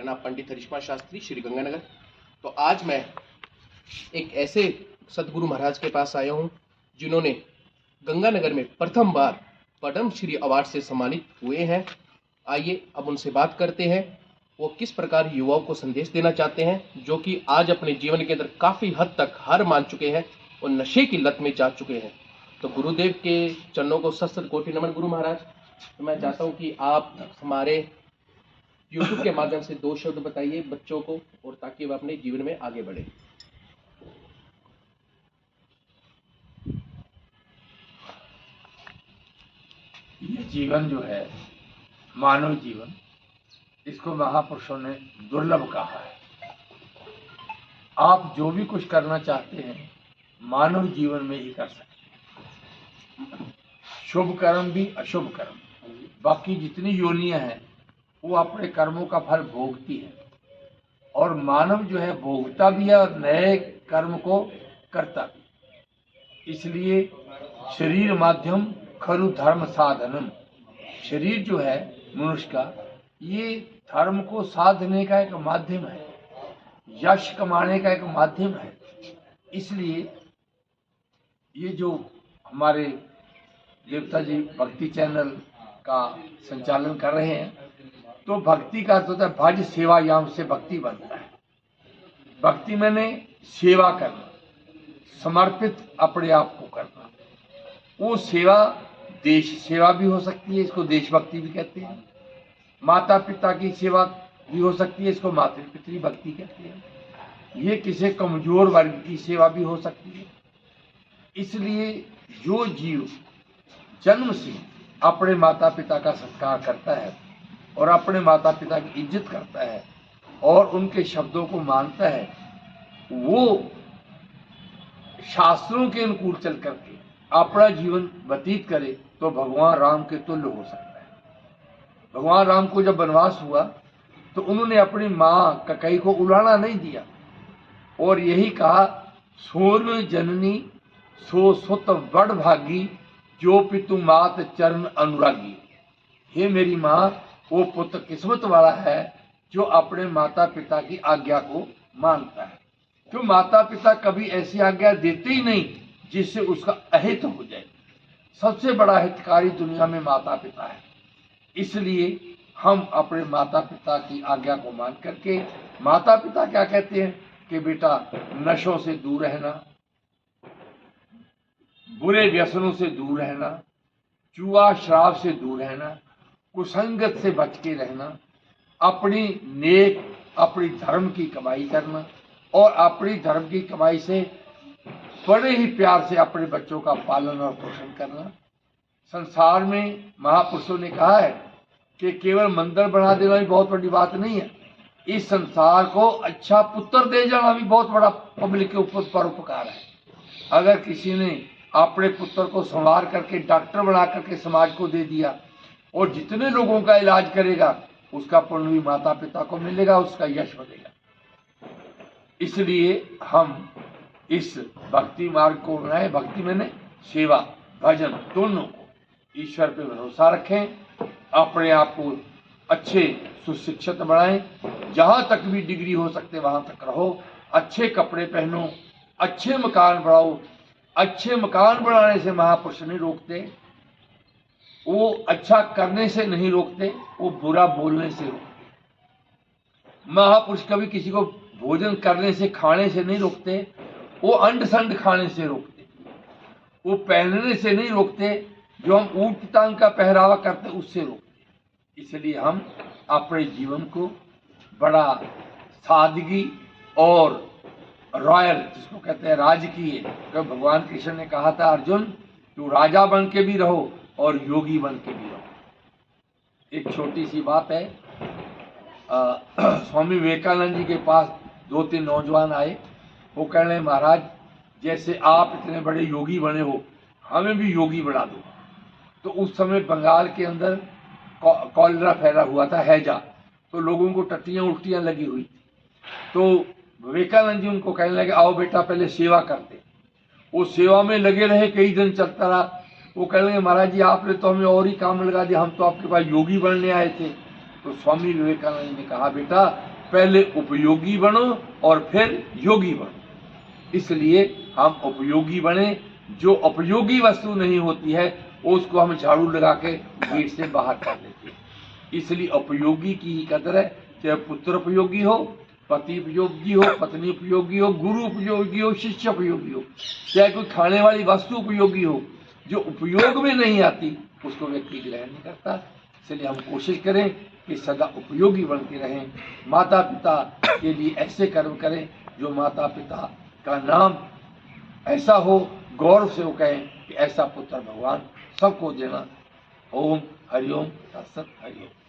नाम पंडित हरिश्मा शास्त्री, श्री गंगानगर। तो आज मैं एक ऐसे सदगुरु महाराज के पास आया हूँ जिन्होंने गंगानगर में प्रथम बार पद्म श्री अवार्ड से सम्मानित हुए हैं। आइए अब उनसे बात करते हैं, वो किस प्रकार युवाओं को संदेश देना चाहते हैं, जो कि आज अपने जीवन के अंदर काफ़ी हद तक हार मान चुके हैं और नशे की लत में जा चुके हैं। तो गुरुदेव के चरणों को सत कोटि नमन गुरु महाराज। तो मैं चाहता हूँ कि आप हमारे YouTube के माध्यम से 2 शब्द बताइए बच्चों को, और ताकि वह अपने जीवन में आगे बढ़े। ये जीवन जो है मानव जीवन, इसको महापुरुषों ने दुर्लभ कहा है। आप जो भी कुछ करना चाहते हैं मानव जीवन में ही कर सकते हैं, शुभ कर्म भी अशुभ कर्म। बाकी जितनी योनियां हैं वो अपने कर्मों का फल भोगती है, और मानव जो है भोगता भी है और नए कर्म को करता भी। इसलिए शरीर माध्यम खरु धर्म साधनम, शरीर जो है मनुष्य का, ये धर्म को साधने का एक माध्यम है, यश कमाने का एक माध्यम है। इसलिए ये जो हमारे देवता जी भक्ति चैनल का संचालन कर रहे हैं, तो भक्ति का तो भज सेवा याम से भक्ति बनता है। भक्ति मैंने सेवा करना, समर्पित अपने आप को करना। वो सेवा देश सेवा भी हो सकती है, इसको देशभक्ति भी कहते हैं। माता पिता की सेवा भी हो सकती है, इसको मातृपितृ भक्ति कहते हैं। ये किसी कमजोर वर्ग की सेवा भी हो सकती है। इसलिए जो जीव जन्म से अपने माता पिता का सत्कार करता है और अपने माता पिता की इज्जत करता है और उनके शब्दों को मानता है, वो शास्त्रों के अनुकूल चल करके अपना जीवन व्यतीत करे तो भगवान राम के तुल्य हो सकता है। भगवान राम को जब वनवास हुआ तो उन्होंने अपनी माँ कैकेयी को उलाना नहीं दिया और यही कहा, सोर्व जननी सो सुत बड़ भागी, जो पितु मात चरण अनुरागी। हे मेरी माँ, वो पुत्र किस्मत वाला है जो अपने माता पिता की आज्ञा को मानता है। तो माता पिता कभी ऐसी आज्ञा देते ही नहीं जिससे उसका अहित हो जाए। सबसे बड़ा हितकारी दुनिया में माता पिता है। इसलिए हम अपने माता पिता की आज्ञा को मान करके, माता पिता क्या कहते हैं कि बेटा नशों से दूर रहना, बुरे व्यसनों से दूर रहना, जुआ शराब से दूर रहना, कुसंगत से बच के रहना, अपनी नेक अपनी धर्म की कमाई करना और अपनी धर्म की कमाई से बड़े ही प्यार से अपने बच्चों का पालन और पोषण करना। संसार में महापुरुषों ने कहा है कि केवल मंदिर बना देना भी बहुत बड़ी बात नहीं है, इस संसार को अच्छा पुत्र दे जाना भी बहुत बड़ा पब्लिक के ऊपर परोपकार है। अगर किसी ने अपने पुत्र को संवार करके डॉक्टर बना करके समाज को दे दिया और जितने लोगों का इलाज करेगा उसका पुण्य भी माता पिता को मिलेगा, उसका यश बढ़ेगा। इसलिए हम इस भक्ति मार्ग को बनाए। भक्ति मैंने सेवा भजन दोनों को, ईश्वर पे भरोसा रखें, अपने आप को अच्छे सुशिक्षित बनाएं, जहाँ तक भी डिग्री हो सकते वहाँ तक रहो, अच्छे कपड़े पहनो, अच्छे मकान बनाओ। अच्छे मकान बनाने से महापुरुष नहीं रोकते, वो अच्छा करने से नहीं रोकते, वो बुरा बोलने से रोकते। महापुरुष कभी किसी को भोजन करने से खाने से नहीं रोकते, वो अंड संड खाने से रोकते। वो पहनने से नहीं रोकते, जो हम ऊंट टांग का पहरावा करते उससे रोकते। इसलिए हम अपने जीवन को बड़ा सादगी और रॉयल, जिसको कहते हैं राजकीय, तो भगवान कृष्ण ने कहा था, अर्जुन तू राजा बन के भी रहो और योगी बन के भी रहो। एक छोटी सी बात है, स्वामी विवेकानंद जी के पास 2-3 नौजवान आए। वो कह रहे, महाराज जैसे आप इतने बड़े योगी बने हो, हमें भी योगी बना दो। तो उस समय बंगाल के अंदर कॉलरा फैला हुआ था, हैजा, तो लोगों को टट्टियाँ उल्टियाँ लगी हुई थी। तो विवेकानंद जी उनको कहने लगे, आओ बेटा पहले सेवा करते। वो सेवा में लगे रहे, कई दिन चलता रहा। वो कहने लगे, महाराज जी आपने तो हमें और ही काम लगा दिया, हम तो आपके पास योगी बनने आए थे। तो स्वामी विवेकानंद ने कहा, बेटा पहले उपयोगी बनो और फिर योगी बनो। इसलिए हम उपयोगी बने। जो उपयोगी वस्तु नहीं होती है उसको हम झाड़ू लगा के गेट से बाहर कर देते हैं। इसलिए उपयोगी की ही कदर है। चाहे पुत्र उपयोगी हो, पति उपयोगी हो, पत्नी उपयोगी हो, गुरु उपयोगी हो, शिष्य उपयोगी हो, चाहे कोई खाने वाली वस्तु उपयोगी हो, जो उपयोग में नहीं आती उसको व्यक्ति ग्रहण नहीं करता। इसलिए हम कोशिश करें कि सदा उपयोगी बन के रहें। माता पिता के लिए ऐसे कर्म करें जो माता पिता का नाम ऐसा हो, गौरव से वो कहें कि ऐसा पुत्र भगवान सबको देना। ओम हरिओम तत्सत हरिओम।